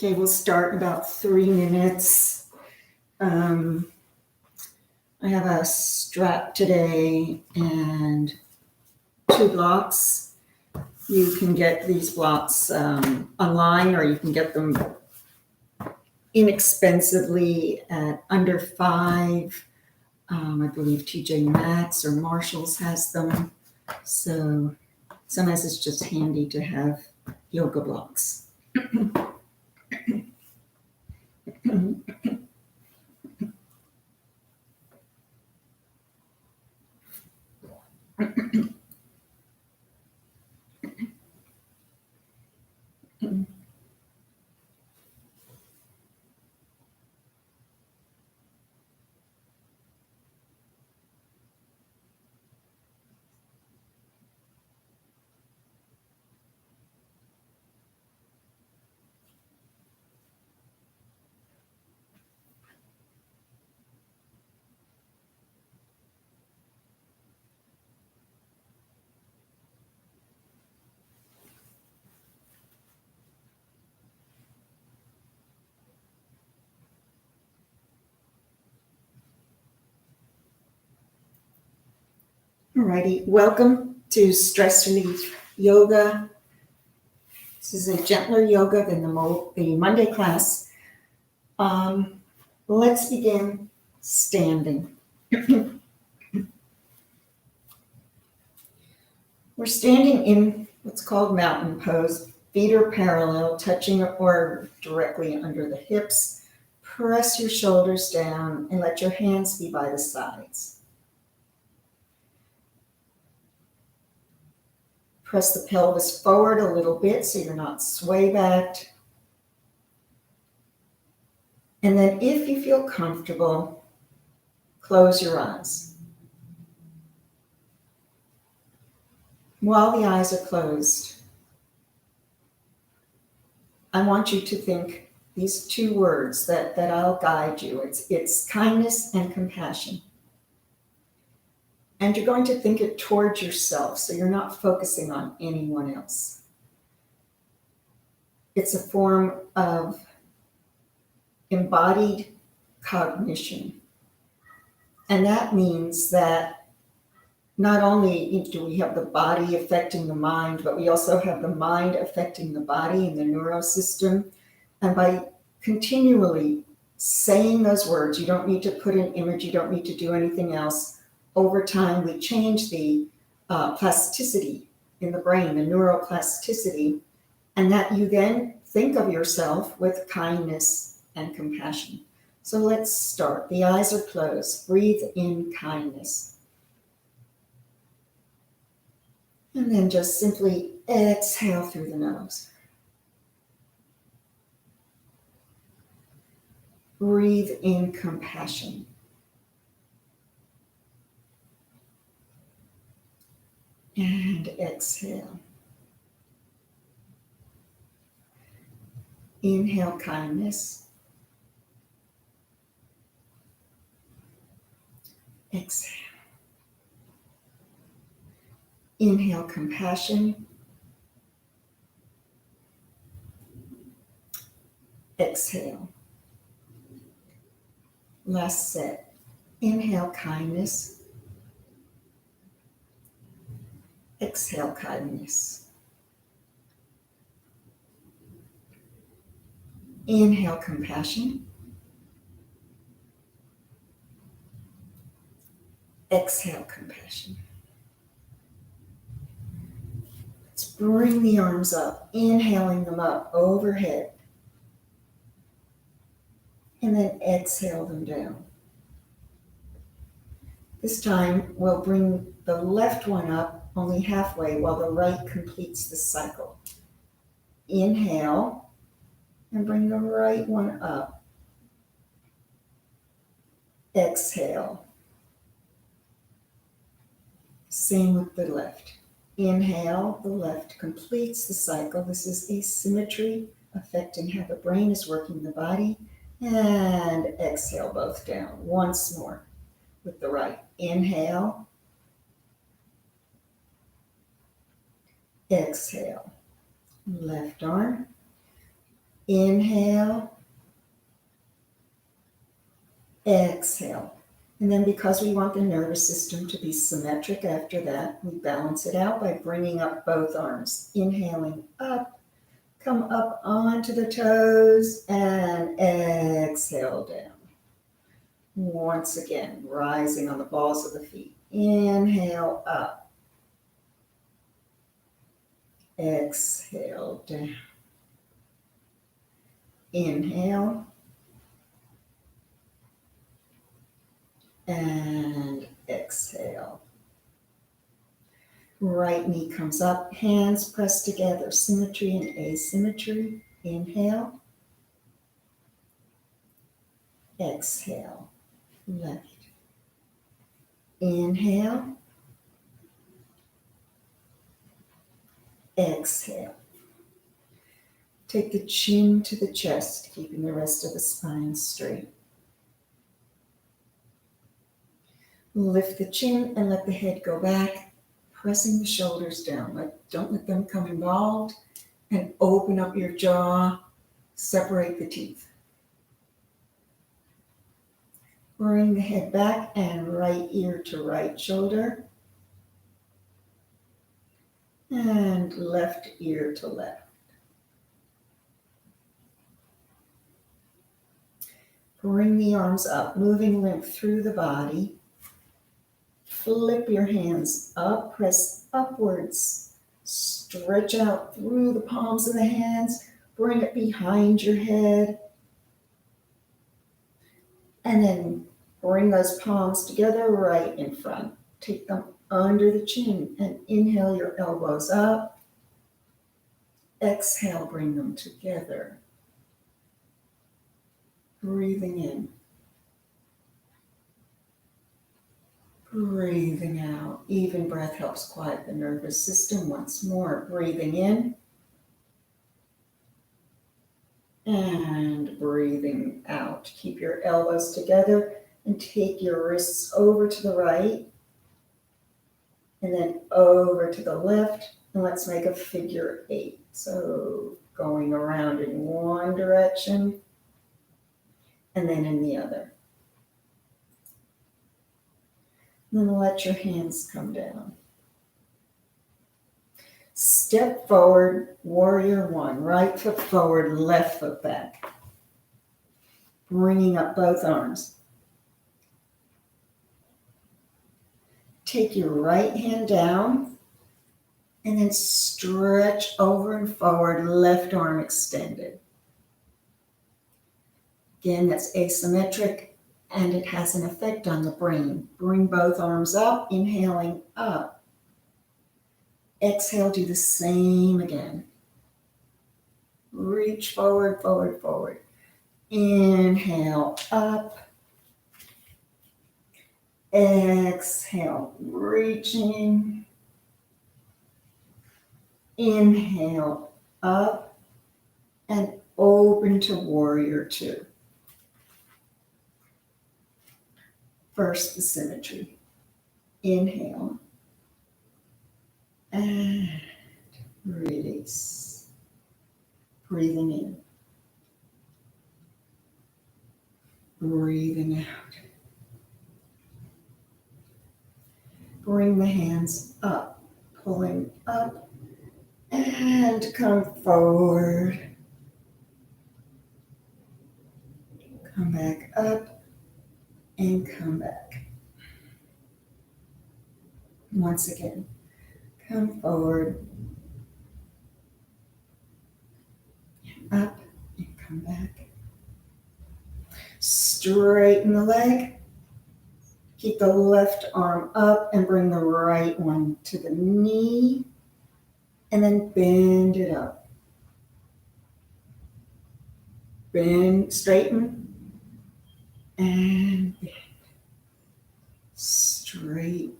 Okay, we'll start in about 3 minutes. I have a strap today and 2 blocks. You can get these blocks online, or you can get them inexpensively at under $5. I believe TJ Maxx or Marshalls has them. So sometimes it's just handy to have yoga blocks. Alrighty, welcome to Stress Relief Yoga. This is a gentler yoga than the Monday class. Let's begin standing. We're standing in what's called mountain pose. Feet are parallel, touching or directly under the hips. Press your shoulders down and let your hands be by the sides. Press the pelvis forward a little bit so you're not sway backed. And then if you feel comfortable, close your eyes. While the eyes are closed, I want you to think these 2 words that I'll guide you. It's kindness and compassion. And you're going to think it towards yourself, so you're not focusing on anyone else. It's a form of embodied cognition. And that means that not only do we have the body affecting the mind, but we also have the mind affecting the body and the neurosystem. And by continually saying those words, you don't need to put an image, you don't need to do anything else. Over time, we change the plasticity in the brain, the neuroplasticity, and that you then think of yourself with kindness and compassion. So let's start. The eyes are closed. Breathe in kindness. And then just simply exhale through the nose. Breathe in compassion. And exhale. Inhale kindness. Exhale. Inhale compassion. Exhale. Last set. Inhale kindness. Exhale kindness. Inhale compassion. Exhale compassion. Let's bring the arms up, inhaling them up overhead. And then exhale them down. This time we'll bring the left one up only halfway while the right completes the cycle. Inhale and bring the right one up. Exhale. Same with the left. Inhale, the left completes the cycle. This is asymmetry affecting how the brain is working the body. And exhale both down. Once more with the right. Inhale. Exhale. Left arm. Inhale, exhale. And then because we want the nervous system to be symmetric after that, we balance it out by bringing up both arms. Inhaling up, come up onto the toes, and exhale down. Once again, rising on the balls of the feet. Inhale up. Exhale down. Inhale. And exhale. Right knee comes up, hands pressed together, symmetry and asymmetry. Inhale. Exhale. Left. Inhale. Exhale. Take the chin to the chest, keeping the rest of the spine straight. Lift the chin and let the head go back, pressing the shoulders down. Don't let them come involved, and open up your jaw, separate the teeth. Bring the head back and right ear to right shoulder, and left ear to left. Bring the arms up, moving lymph through the body. Flip your hands up, press upwards. Stretch out through the palms of the hands. Bring it behind your head. And then bring those palms together right in front. Take them under the chin and inhale your elbows up. Exhale, bring them together. Breathing in. Breathing out. Even breath helps quiet the nervous system. Once more, breathing in. And breathing out. Keep your elbows together and take your wrists over to the right. And then over to the left. And let's make a figure 8. So going around in one direction and then in the other. Then let your hands come down. Step forward, warrior 1. Right foot forward, left foot back. Bringing up both arms. Take your right hand down and then stretch over and forward, left arm extended. Again, that's asymmetric and it has an effect on the brain. Bring both arms up, inhaling up. Exhale, do the same again. Reach forward, forward, forward. Inhale, up. Exhale, reaching. Inhale, up. And open to warrior 2. First, the symmetry. Inhale. And release. Breathing in. Breathing out. Bring the hands up. Pulling up. And come forward. Come back up. And come back. Once again. Come forward, up, and come back. Straighten the leg. Keep the left arm up and bring the right one to the knee. And then bend it up. Bend, straighten, and bend. Straight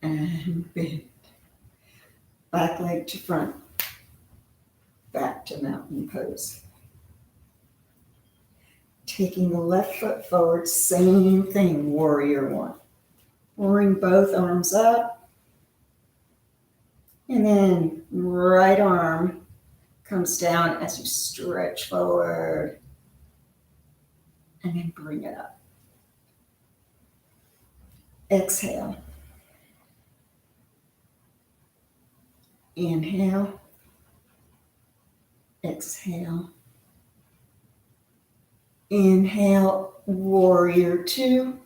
and bend. Back leg to front. Back to mountain pose. Taking the left foot forward, same thing, warrior 1. Bring both arms up. And then right arm comes down as you stretch forward and then bring it up. Exhale. Inhale. Exhale. Inhale, warrior two.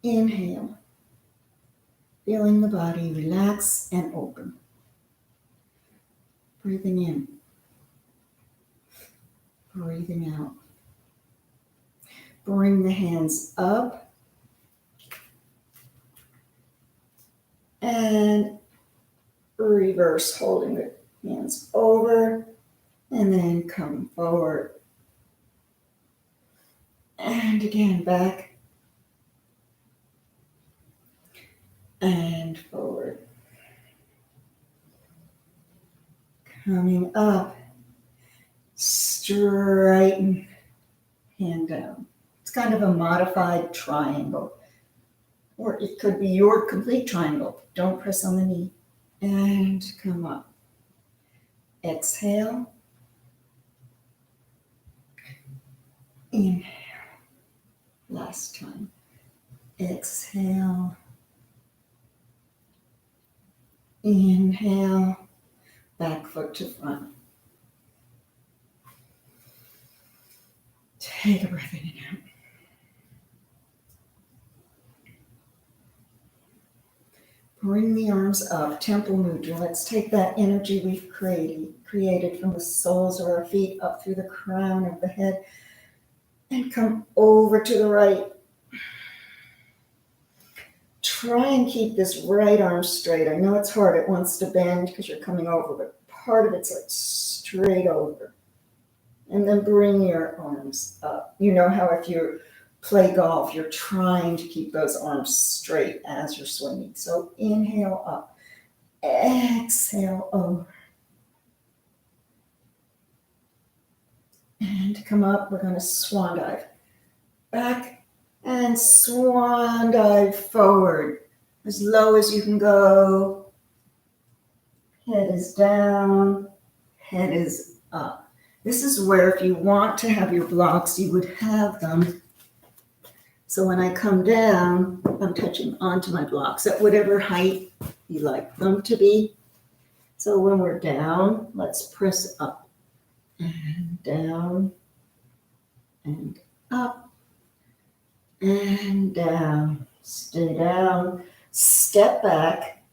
Inhale, feeling the body relax and open. Breathing in, breathing out. Bring the hands up and reverse, holding the hands over and then come forward. And again, back and forward. Coming up, straighten, hand down. It's kind of a modified triangle, or it could be your complete triangle. Don't press on the knee. And come up. Exhale. Inhale. Last time. Exhale. Inhale. Back foot to front. Take a breath in and out. Bring the arms up, Temple Mudra. Let's take that energy we've created from the soles of our feet up through the crown of the head and come over to the right. Try and keep this right arm straight. I know it's hard. It wants to bend because you're coming over, but part of it's like straight over. And then bring your arms up. You know how if you play golf, you're trying to keep those arms straight as you're swinging. So inhale up, exhale over. And to come up, we're going to swan dive. Back and swan dive forward. As low as you can go. Head is down, head is up. This is where if you want to have your blocks, you would have them. So when I come down, I'm touching onto my blocks at whatever height you like them to be. So when we're down, let's press up and down and up and down. Stay down, step back.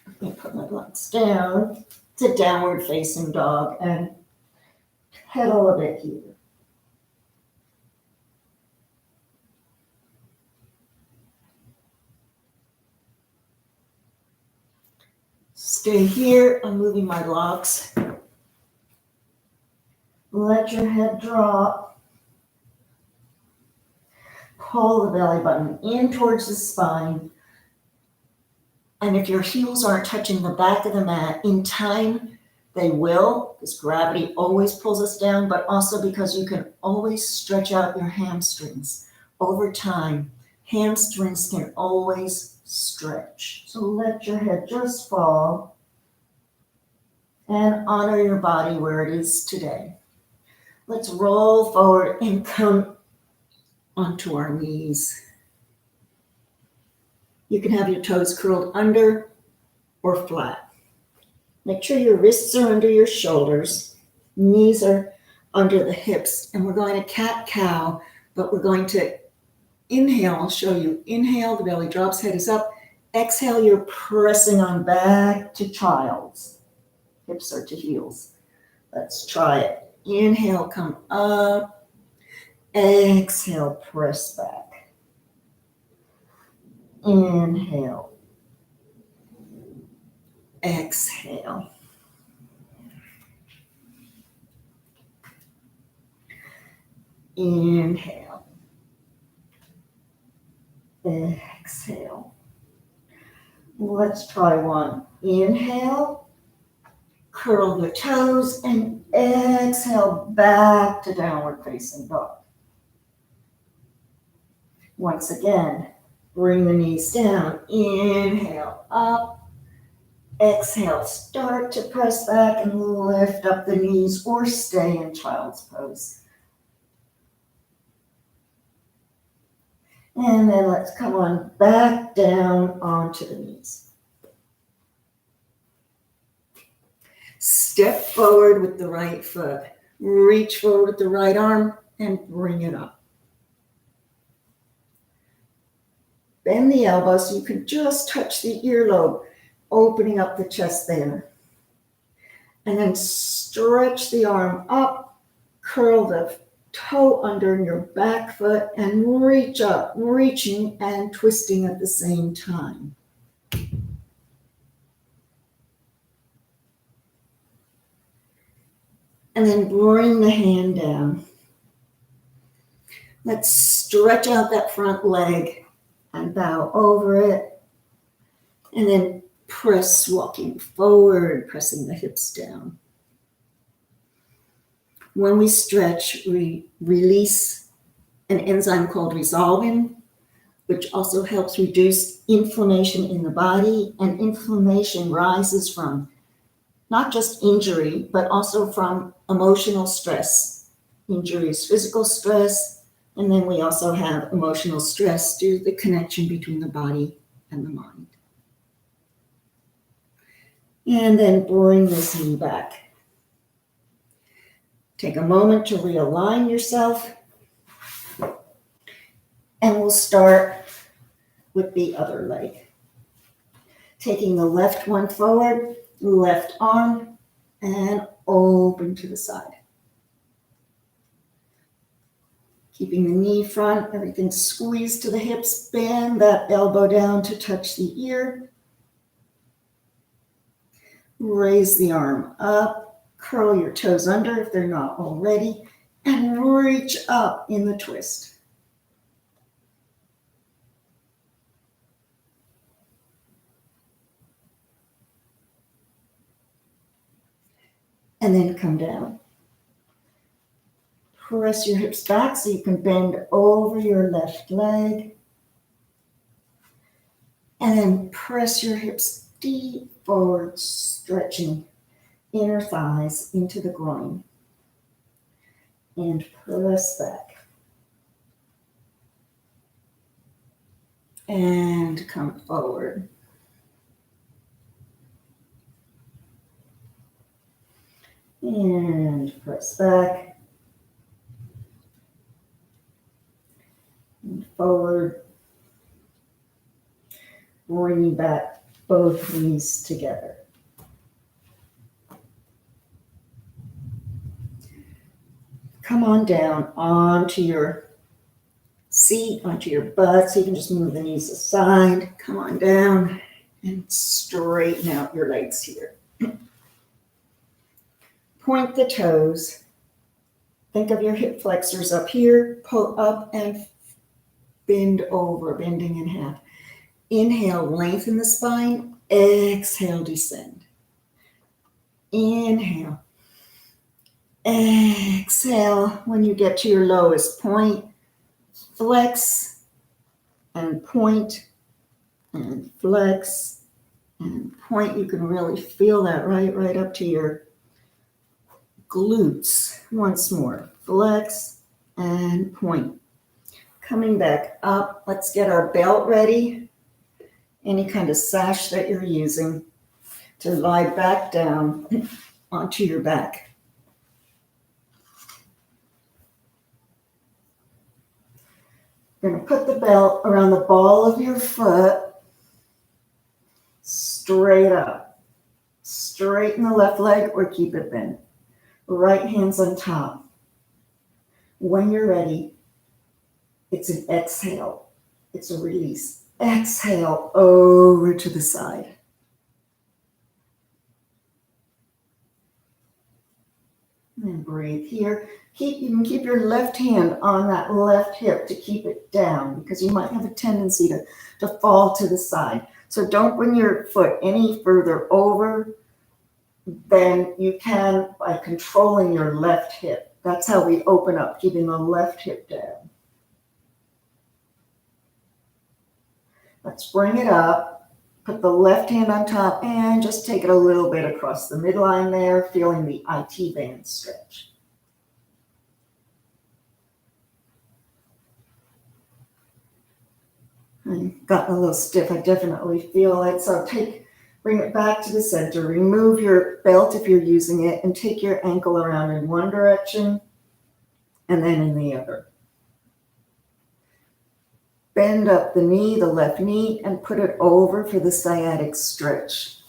Let me put my blocks down. It's a downward facing dog and pedal a bit here. Stay here. I'm moving my blocks. Let your head drop. Pull the belly button in towards the spine. And if your heels aren't touching the back of the mat, in time they will, because gravity always pulls us down, but also because you can always stretch out your hamstrings. Over time, hamstrings can always stretch. So let your head just fall and honor your body where it is today. Let's roll forward and come onto our knees. You can have your toes curled under or flat. Make sure your wrists are under your shoulders, knees are under the hips, and we're going to cat-cow, but we're going to inhale. I'll show you. Inhale, the belly drops, head is up. Exhale, you're pressing on back to child's. Hips are to heels. Let's try it. Inhale, come up. Exhale, press back. Inhale. Exhale. Inhale. Exhale. Let's try one. Inhale. Curl the toes and exhale back to downward facing dog. Once again, Bring the knees down. Inhale up. Exhale. Start to press back and lift up the knees or stay in child's pose. And then let's come on back down onto the knees. Step forward with the right foot. Reach forward with the right arm and bring it up. Bend the elbow so you can just touch the earlobe, opening up the chest there. And then stretch the arm up, curl the toe under your back foot and reach up, reaching and twisting at the same time. And then bring the hand down. Let's stretch out that front leg and bow over it. And then press, walking forward, pressing the hips down. When we stretch, we release an enzyme called resolvin, which also helps reduce inflammation in the body. And inflammation rises from not just injury, but also from emotional stress. Injury is physical stress, and then we also have emotional stress due to the connection between the body and the mind. And then bring this knee back. Take a moment to realign yourself. And we'll start with the other leg. Taking the left one forward, left arm, and open to the side. Keeping the knee front, everything squeezed to the hips, bend that elbow down to touch the ear. Raise the arm up, curl your toes under if they're not already, and reach up in the twist. And then come down. Press your hips back so you can bend over your left leg. And then press your hips deep forward, stretching inner thighs into the groin. And press back. And come forward. And press back. And forward. Bringing back both knees together. Come on down onto your seat, onto your butt, so you can just move the knees aside. Come on down and straighten out your legs here. Point the toes. Think of your hip flexors up here. Pull up and bend over, bending in half. Inhale, lengthen the spine. Exhale, descend. Inhale. Exhale. When you get to your lowest point, flex and point and flex and point. You can really feel that right up to your glutes. Once more, flex and point. Coming back up, let's get our belt ready. Any kind of sash that you're using to lie back down onto your back. You're going to put the belt around the ball of your foot, straight up. Straighten the left leg or keep it bent. Right hand's on top. When you're ready, it's an exhale. It's a release. Exhale over to the side. And breathe here. You can keep your left hand on that left hip to keep it down because you might have a tendency to fall to the side. So don't bring your foot any further over than you can by controlling your left hip. That's how we open up, keeping the left hip down. Let's bring it up. Put the left hand on top and just take it a little bit across the midline there, feeling the IT band stretch. I've gotten a little stiff. I definitely feel it. So bring it back to the center. Remove your belt if you're using it and take your ankle around in one direction and then in the other. Bend up the knee, the left knee, and put it over for the sciatic stretch.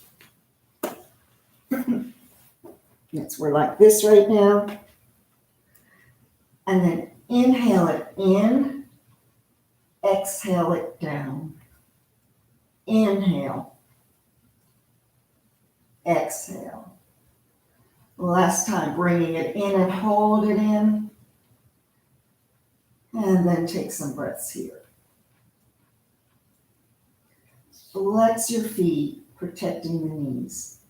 Yes, we're like this right now. And then inhale it in, exhale it down. Inhale, exhale. Last time, bringing it in and hold it in. And then take some breaths here. Flex your feet, protecting the knees.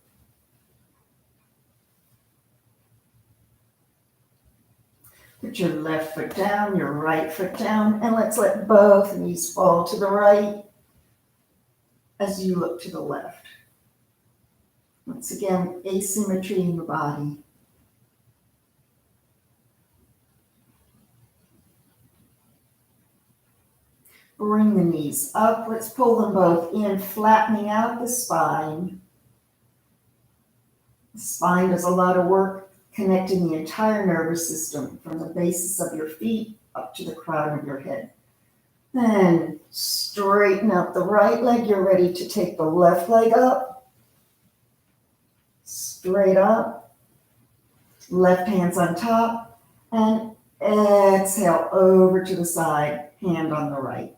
Put your left foot down, your right foot down, and let's let both knees fall to the right as you look to the left. Once again, asymmetry in the body. Bring the knees up. Let's pull them both in, flattening out the spine. The spine does a lot of work connecting the entire nervous system from the bases of your feet up to the crown of your head. Then straighten out the right leg. You're ready to take the left leg up. Straight up. Left hand's on top. And exhale over to the side, hand on the right.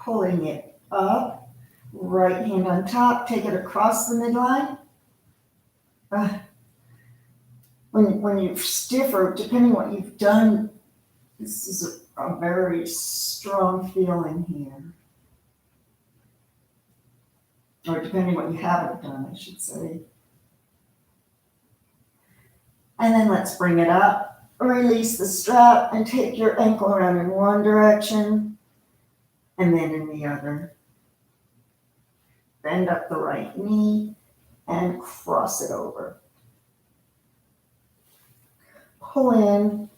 Pulling it up, right hand on top, take it across the midline. When you're stiff, or depending what you've done, this is a very strong feeling here. Or depending what you haven't done, I should say. And then let's bring it up, release the strap, and take your ankle around in one direction, and then in the other. Bend up the right knee and cross it over. Pull in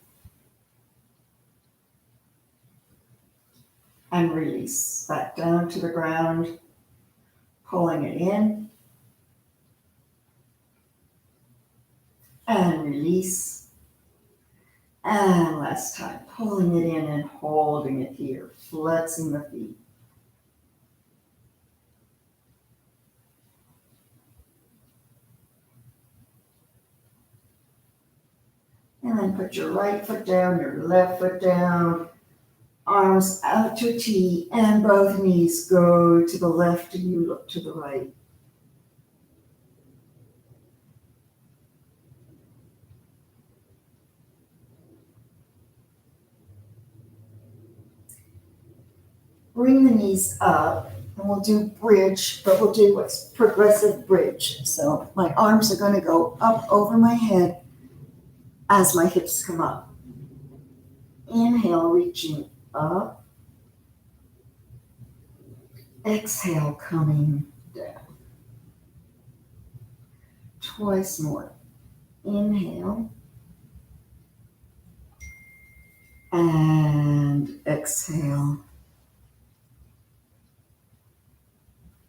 and release. Back down to the ground, pulling it in and release. And last time, pulling it in and holding it here, flexing the feet. And then put your right foot down, your left foot down, arms out to T, and both knees go to the left and you look to the right. Bring the knees up, and we'll do bridge, but we'll do what's progressive bridge. So my arms are going to go up over my head as my hips come up. Inhale, reaching up. Exhale, coming down. Twice more. Inhale. And exhale.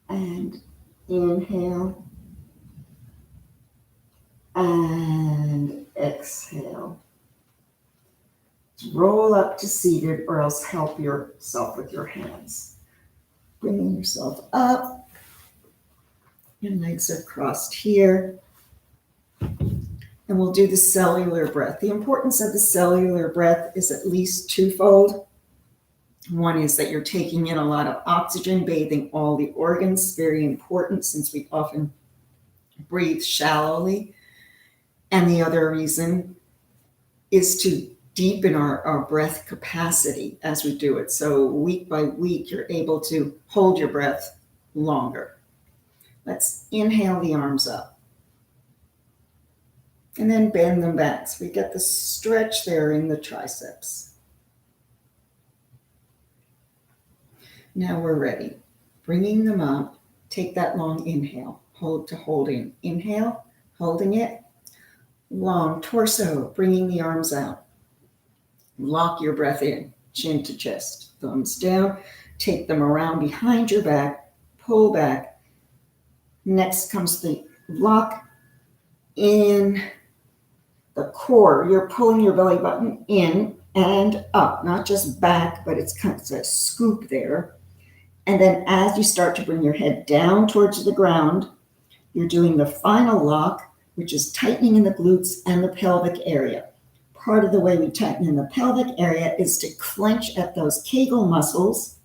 And inhale. And exhale. Roll up to seated, or else help yourself with your hands. Bringing yourself up. Your legs are crossed here. And we'll do the cellular breath. The importance of the cellular breath is at least twofold. One is that you're taking in a lot of oxygen, bathing all the organs, very important since we often breathe shallowly. And the other reason is to deepen our breath capacity as we do it. So week by week, you're able to hold your breath longer. Let's inhale the arms up. And then bend them back. So we get the stretch there in the triceps. Now we're ready. Bringing them up. Take that long inhale. Hold to holding. Inhale, holding it. Long torso, bringing the arms out. Lock your breath in, chin to chest, thumbs down. Take them around behind your back, pull back. Next comes the lock in the core. You're pulling your belly button in and up, not just back, but it's kind of a scoop there. And then as you start to bring your head down towards the ground, you're doing the final lock, which is tightening in the glutes and the pelvic area. Part of the way we tighten in the pelvic area is to clench at those Kegel muscles.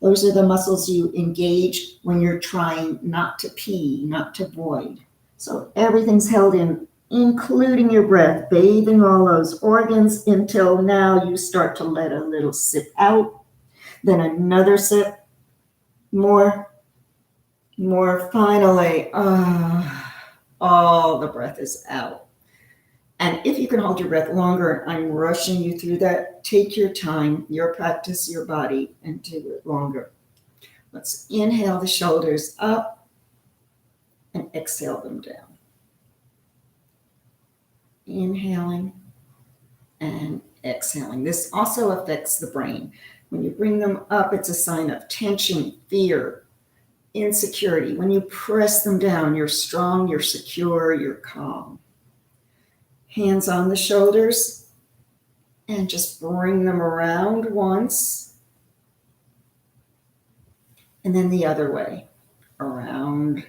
Those are the muscles you engage when you're trying not to pee, not to void. So everything's held in, including your breath, bathing all those organs until now you start to let a little sip out, then another sip, more, finally, all the breath is out. And if you can hold your breath longer, I'm rushing you through that. Take your time, your practice, your body, and do it longer. Let's inhale the shoulders up and exhale them down. Inhaling and exhaling. This also affects the brain. When you bring them up, it's a sign of tension, fear, insecurity. When you press them down, you're strong, you're secure, you're calm. Hands on the shoulders and just bring them around once. And then the other way, around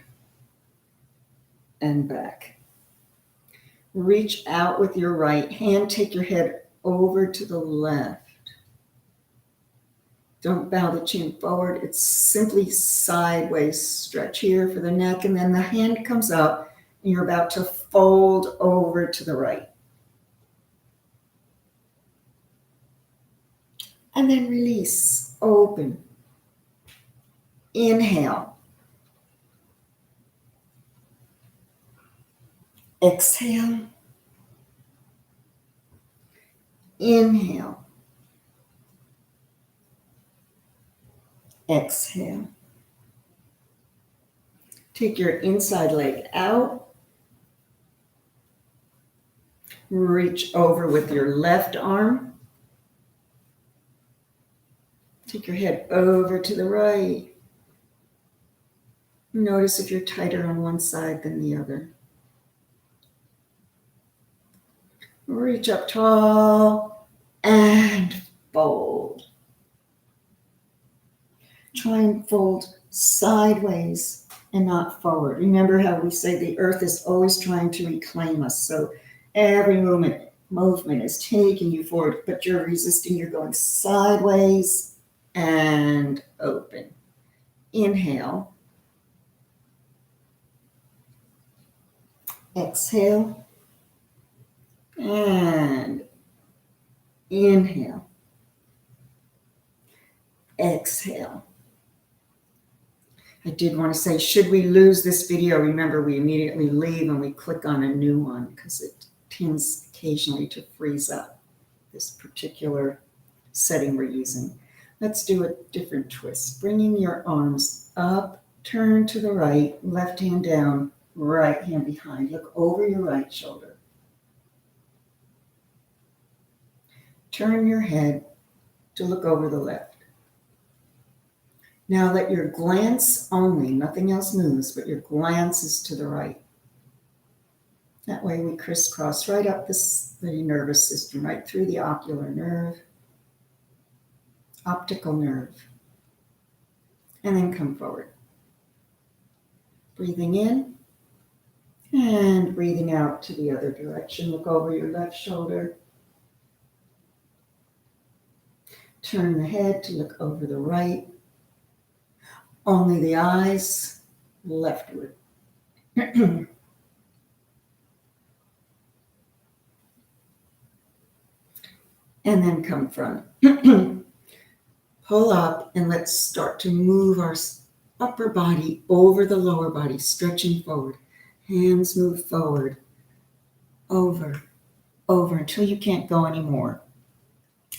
and back. Reach out with your right hand, take your head over to the left. Don't bow the chin forward, it's simply sideways stretch here for the neck, and then the hand comes up and you're about to fold over to the right. And then release, open. Inhale. Exhale. Inhale. Exhale. Take your inside leg out. Reach over with your left arm. Take your head over to the right. Notice if you're tighter on one side than the other. Reach up tall and fold. Try and fold sideways and not forward. Remember how we say the earth is always trying to reclaim us. So every movement is taking you forward, but you're resisting. You're going sideways and open. Inhale. Exhale. And inhale. Exhale. I did want to say, should we lose this video, remember we immediately leave and we click on a new one because it tends occasionally to freeze up this particular setting we're using. Let's do a different twist. Bringing your arms up, turn to the right, left hand down, right hand behind. Look over your right shoulder. Turn your head to look over the left. Now let your glance only, nothing else moves, but your glance is to the right. That way we crisscross right up the nervous system, right through the ocular nerve, optical nerve, and then come forward. Breathing in and breathing out to the other direction. Look over your left shoulder. Turn the head to look over the right. Only the eyes leftward. and then come from pull up, and let's start to move our upper body over the lower body, stretching forward. Hands move forward, over, over until you can't go anymore.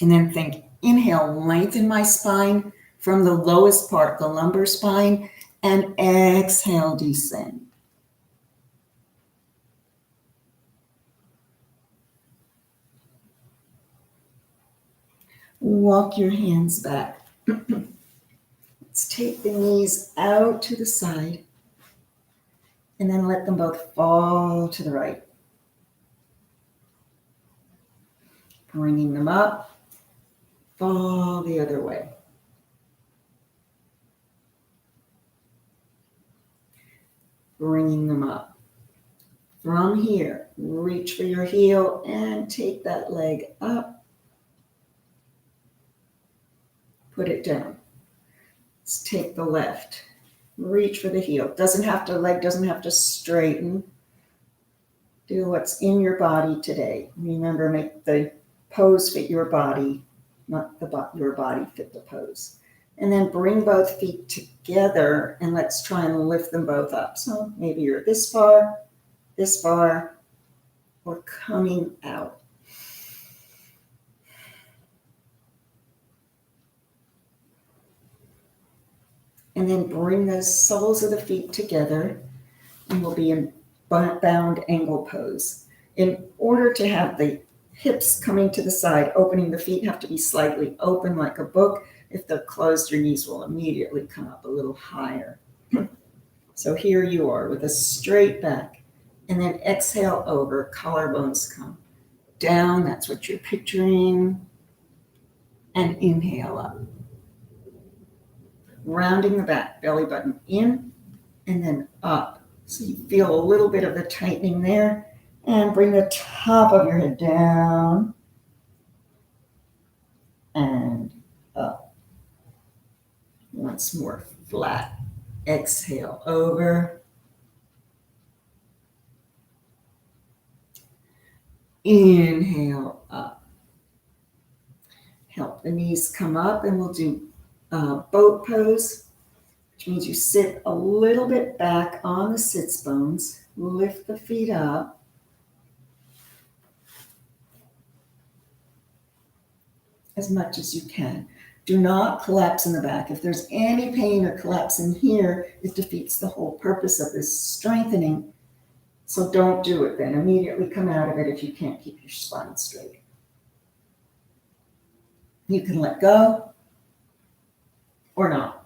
And then think, inhale, lengthen my spine from the lowest part, the lumbar spine, and exhale, descend. Walk your hands back. Let's take the knees out to the side and then let them both fall to the right. Bringing them up, fall the other way. Bringing them up. From here, reach for your heel and take that leg up. Put it down. Let's take the left. Reach for the heel. Leg doesn't have to straighten. Do what's in your body today. Remember, make the pose fit your body, not your body fit the pose. And then bring both feet together and let's try and lift them both up. So maybe you're this far, or coming out. And then bring the soles of the feet together and we'll be in bound angle pose. In order to have the hips coming to the side, opening the feet have to be slightly open like a book. If they're closed, your knees will immediately come up a little higher. So here you are with a straight back. And then exhale over, collarbones come down. That's what you're picturing. And inhale up. Rounding the back, belly button in and then up. So you feel a little bit of the tightening there. And bring the top of your head down and up. Once more, flat. Exhale over. Inhale up. Help the knees come up and we'll do boat pose, which means you sit a little bit back on the sits bones. Lift the feet up. As much as you can. Do not collapse in the back. If there's any pain or collapse in here, it defeats the whole purpose of this strengthening. So don't do it then. Immediately come out of it if you can't keep your spine straight. You can let go or not.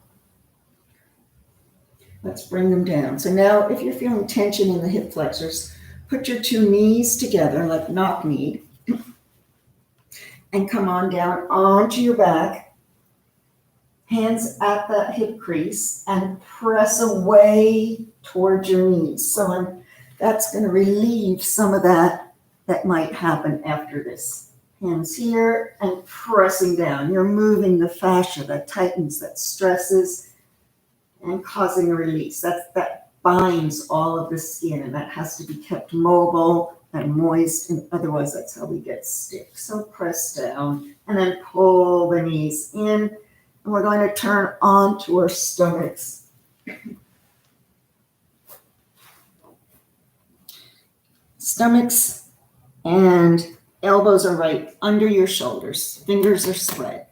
Let's bring them down. So now if you're feeling tension in the hip flexors, put your two knees together like knock-kneed. And come on down onto your back, hands at that hip crease, and press away towards your knees. So that's going to relieve some of that might happen after this. Hands here and pressing down. You're moving the fascia that tightens, that stresses, and causing a release. That binds all of the skin, and that has to be kept mobile and moist, and otherwise that's how we get stiff. So press down and then pull the knees in, and we're going to turn onto our stomachs. Stomachs and elbows are right under your shoulders. Fingers are spread.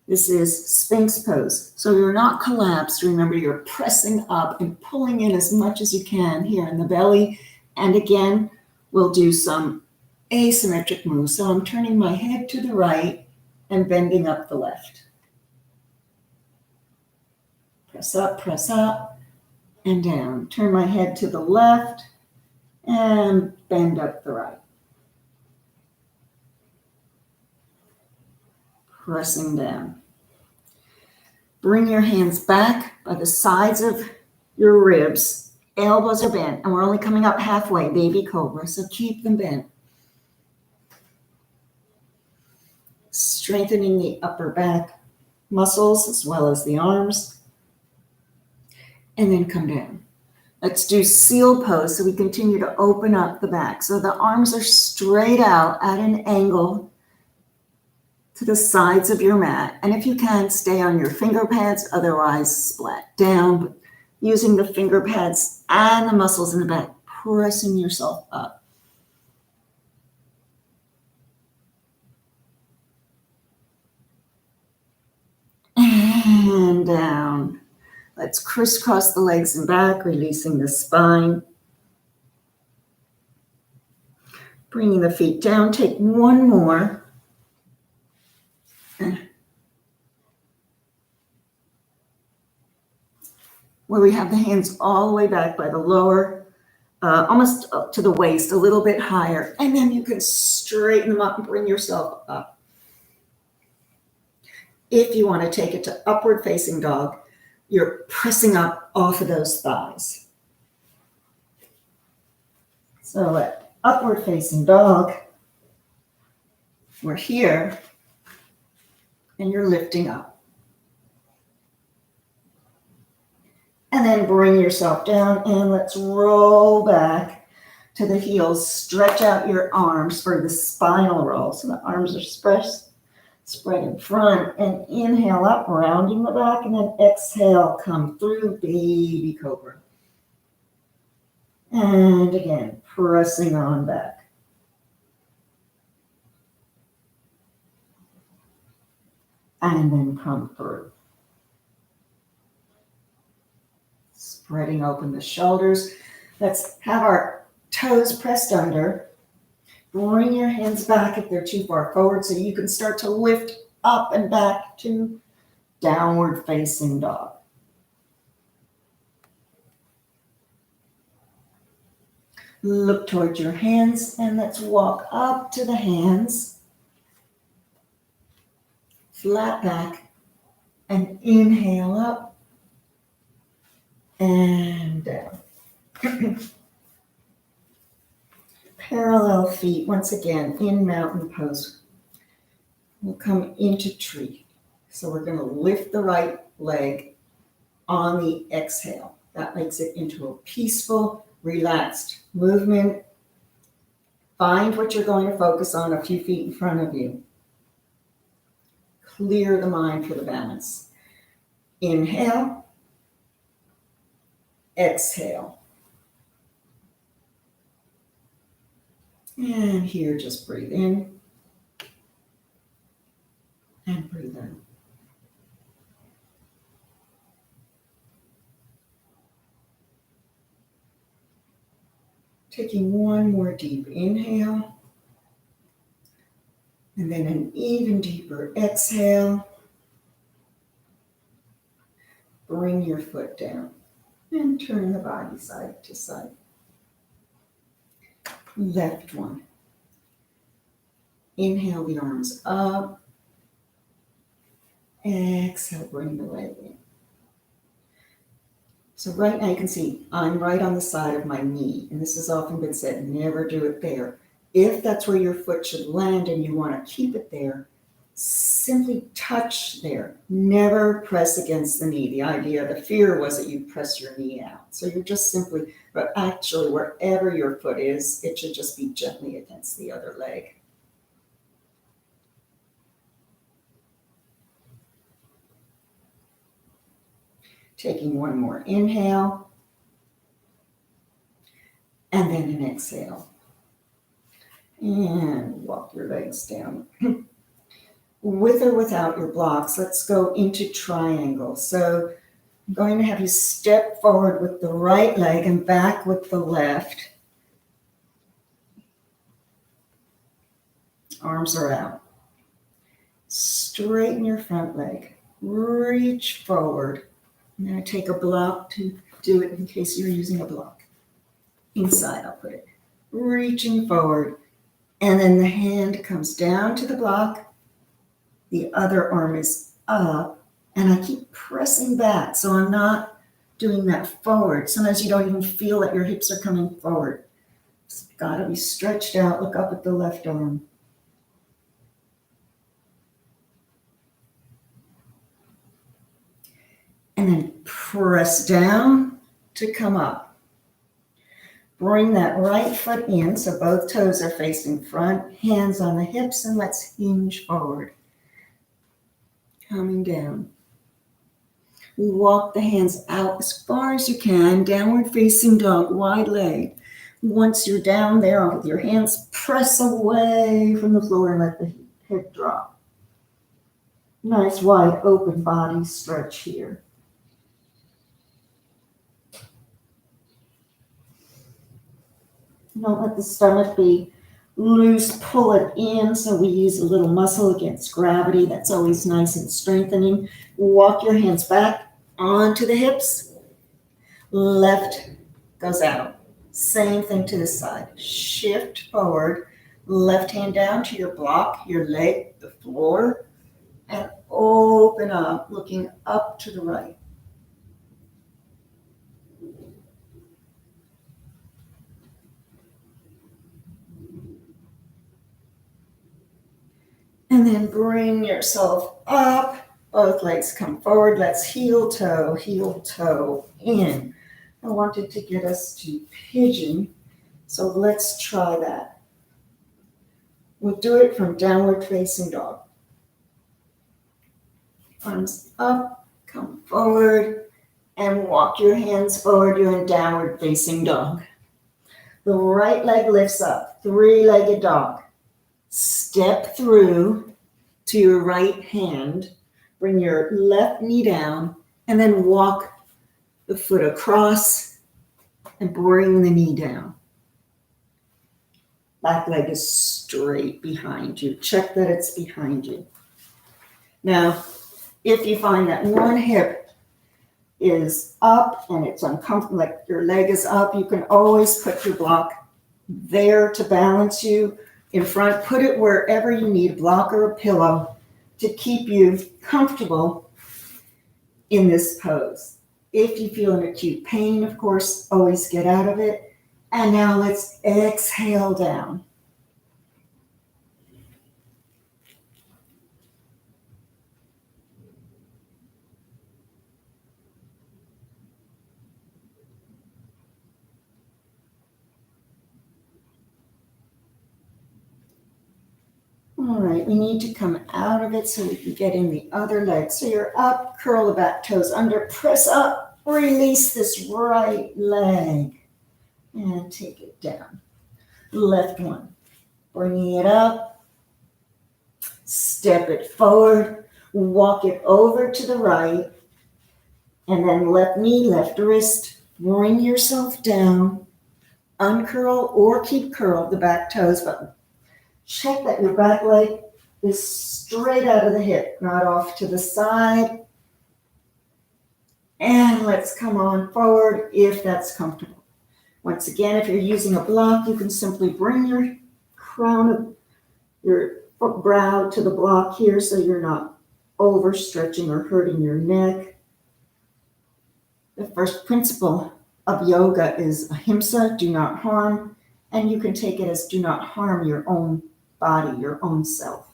This is Sphinx pose. So you're not collapsed. Remember, you're pressing up and pulling in as much as you can here in the belly. And again, we'll do some asymmetric moves. So I'm turning my head to the right and bending up the left. Press up, and down. Turn my head to the left and bend up the right. Pressing down. Bring your hands back by the sides of your ribs. Elbows are bent, and we're only coming up halfway, baby cobra, so keep them bent. Strengthening the upper back muscles as well as the arms. And then come down. Let's do seal pose so we continue to open up the back. So the arms are straight out at an angle to the sides of your mat. And if you can, stay on your finger pads, otherwise splat down. But using the finger pads and the muscles in the back, pressing yourself up. And down. Let's crisscross the legs and back, releasing the spine. Bringing the feet down. Take one more. Where we have the hands all the way back by the lower, almost up to the waist, a little bit higher. And then you can straighten them up and bring yourself up. If you want to take it to upward facing dog, you're pressing up off of those thighs. So at upward facing dog, we're here and you're lifting up. And then bring yourself down and let's roll back to the heels. Stretch out your arms for the spinal roll. So the arms are spread in front, and inhale up, rounding the back, and then exhale, come through, baby cobra. And again, pressing on back. And then come through. Spreading open the shoulders. Let's have our toes pressed under. Bring your hands back if they're too far forward so you can start to lift up and back to downward facing dog. Look towards your hands and let's walk up to the hands. Flat back and inhale up and down. Parallel feet, once again, in mountain pose. We'll come into tree. So we're going to lift the right leg on the exhale. That makes it into a peaceful, relaxed movement. Find what you're going to focus on a few feet in front of you. Clear the mind for the balance. Inhale. Exhale. And here, just breathe in and breathe out. Taking one more deep inhale, and then an even deeper exhale. Bring your foot down and turn the body side to side. Left one. Inhale the arms up. Exhale, bring the leg in. So right now you can see I'm right on the side of my knee, and this has often been said, never do it there. If that's where your foot should land and you want to keep it there, simply touch there. Never press against the knee. The idea, the fear was that you press your knee out. So you're just simply, but actually wherever your foot is, it should just be gently against the other leg. Taking one more inhale, and then an exhale. And walk your legs down. With or without your blocks, let's go into triangle. So I'm going to have you step forward with the right leg and back with the left. Arms are out. Straighten your front leg. Reach forward. I'm going to take a block to do it in case you're using a block. Inside, I'll put it. Reaching forward. And then the hand comes down to the block. The other arm is up. And I keep pressing back. So I'm not doing that forward. Sometimes you don't even feel that your hips are coming forward. It's got to be stretched out. Look up at the left arm. And then press down to come up. Bring that right foot in so both toes are facing front, hands on the hips, and let's hinge forward. Coming down. Walk the hands out as far as you can, downward facing dog, wide leg. Once you're down there with your hands, press away from the floor and let the hip drop. Nice wide open body stretch here. Don't let the stomach be loose, pull it in, so we use a little muscle against gravity. That's always nice and strengthening. Walk your hands back onto the hips. Left goes out. Same thing to the side. Shift forward. Left hand down to your block, your leg, the floor, and open up, looking up to the right. And then bring yourself up. Both legs come forward. Let's heel toe in. I wanted to get us to pigeon, so let's try that. We'll do it from downward facing dog. Arms up, come forward, and walk your hands forward. You're in downward facing dog. The right leg lifts up, three-legged dog. Step through to your right hand. Bring your left knee down, and then walk the foot across and bring the knee down. Back leg is straight behind you. Check that it's behind you. Now, if you find that one hip is up and it's uncomfortable, like your leg is up, you can always put your block there to balance you in front. Put it wherever you need, a block or a pillow, to keep you comfortable in this pose. If you feel an acute pain, of course, always get out of it. And now let's exhale down. All right, we need to come out of it so we can get in the other leg. So you're up, curl the back toes under, press up, release this right leg, and take it down. Left one, bringing it up, step it forward, walk it over to the right, and then left knee, left wrist, bring yourself down, uncurl or keep curled the back toes, but check that your back leg is straight out of the hip, not off to the side. And let's come on forward if that's comfortable. Once again, if you're using a block, you can simply bring your crown of your brow to the block here so you're not overstretching or hurting your neck. The first principle of yoga is ahimsa, do not harm, and you can take it as do not harm your own body, your own self.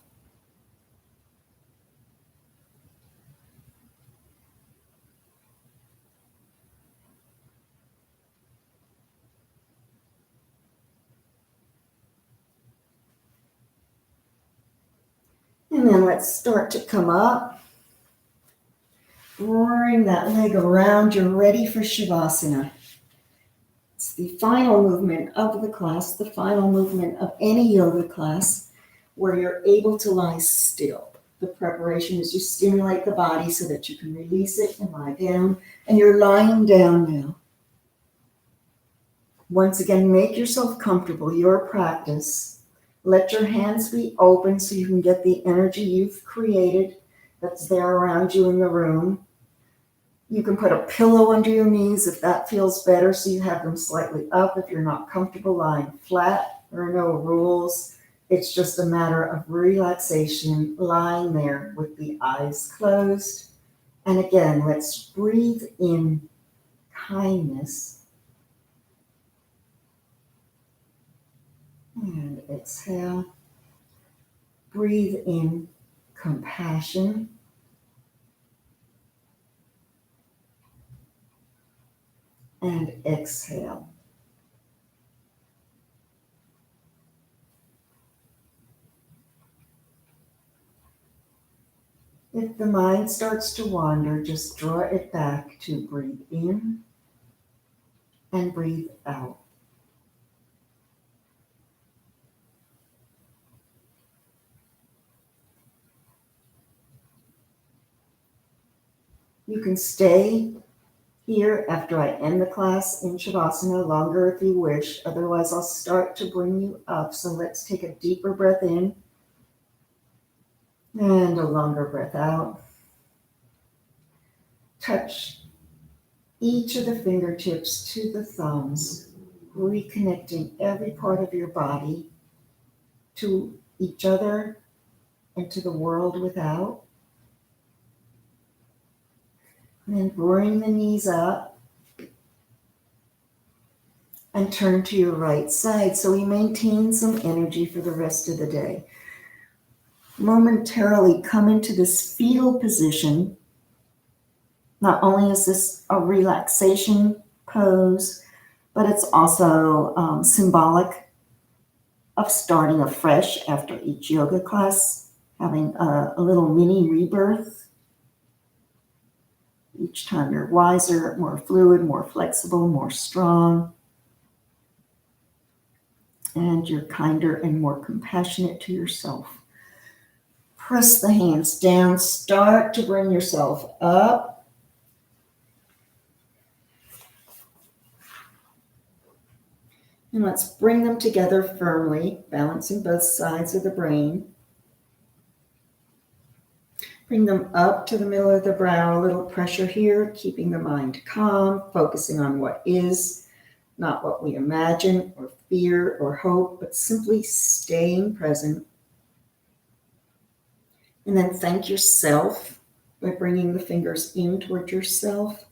And then let's start to come up. Bring that leg around. You're ready for Shavasana. It's the final movement of the class, the final movement of any yoga class, where you're able to lie still. The preparation is you stimulate the body so that you can release it and lie down. And you're lying down now. Once again, make yourself comfortable, your practice. Let your hands be open so you can get the energy you've created that's there around you in the room. You can put a pillow under your knees if that feels better, so you have them slightly up. If you're not comfortable lying flat, there are no rules. It's just a matter of relaxation, lying there with the eyes closed. And again, let's breathe in kindness. And exhale. Breathe in compassion. And exhale. If the mind starts to wander, just draw it back to breathe in and breathe out. You can stay here after I end the class in Shavasana longer if you wish. Otherwise, I'll start to bring you up. So let's take a deeper breath in and a longer breath out. Touch each of the fingertips to the thumbs, reconnecting every part of your body to each other and to the world without. And then bring the knees up and turn to your right side so we maintain some energy for the rest of the day. Momentarily come into this fetal position. Not only is this a relaxation pose, but it's also symbolic of starting afresh after each yoga class, having a little mini rebirth. Each time you're wiser, more fluid, more flexible, more strong. And you're kinder and more compassionate to yourself. Press the hands down. Start to bring yourself up. And let's bring them together firmly, balancing both sides of the brain. Bring them up to the middle of the brow, a little pressure here, keeping the mind calm, focusing on what is, not what we imagine or fear or hope, but simply staying present. And then thank yourself by bringing the fingers in toward yourself,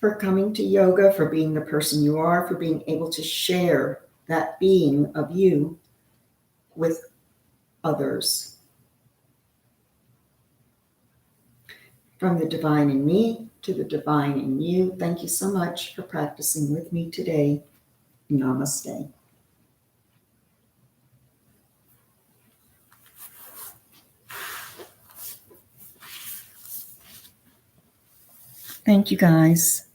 for coming to yoga, for being the person you are, for being able to share that being of you with others. From the divine in me to the divine in you, thank you so much for practicing with me today. Namaste. Thank you, guys.